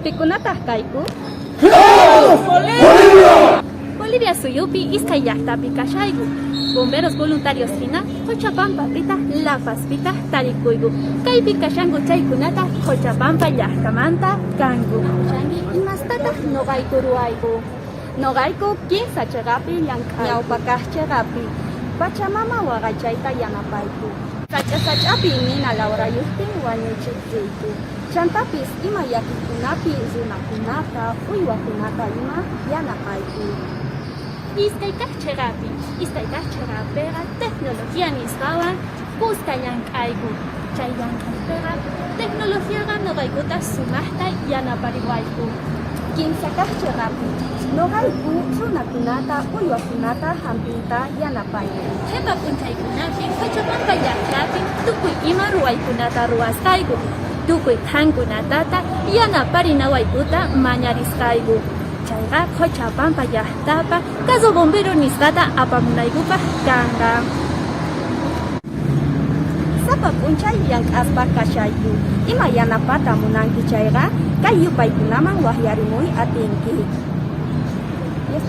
Pikunataq kayku? Bolivia suyupi iskay llaqtapi kashayku. Bomberos voluntarios hina Cochabambapita Lapaspita tarikuyku. Kaypi kashanku chaykunata Cochabamba llaqtamanta kanku. Shanki imastataq noqayku ruwayku. Noqayku kinsa chiqapi llank'ayku. Ñawpakaq chiqapi Pachamama waqaychayta yanapayku. Sach'api nina lawrayuqtin wañuchiqtiyku. Chantapis ima llakikunapi runakunata uywakunata ima yanapayku. Iskaykaq chiqapiqa tecnología nisqawan kuska llank'ayku. Chay llank'aypiqa tecnologíaqa noqaykuta sumaqta yanapariwayku. Kinsakaq chiqapi noqayku runakunata uywakunata hampiyta yanapayku. Qhipa p'unchaykunapi Cochabamba llaqtapi tukuy ima ruwaykunata ruwasqayku. Tukuy qhankunatata yanaparinawaykuta mañarisqayku. Chayqa Cochabamba llaqtapa caso bombero nisqata apamunaykupaq kanqa. Sapa p'unchay llank'aspa kashayku. Ima yanapata munanki chayqa kay yupaykunaman waqyarimuy atinki. Yes.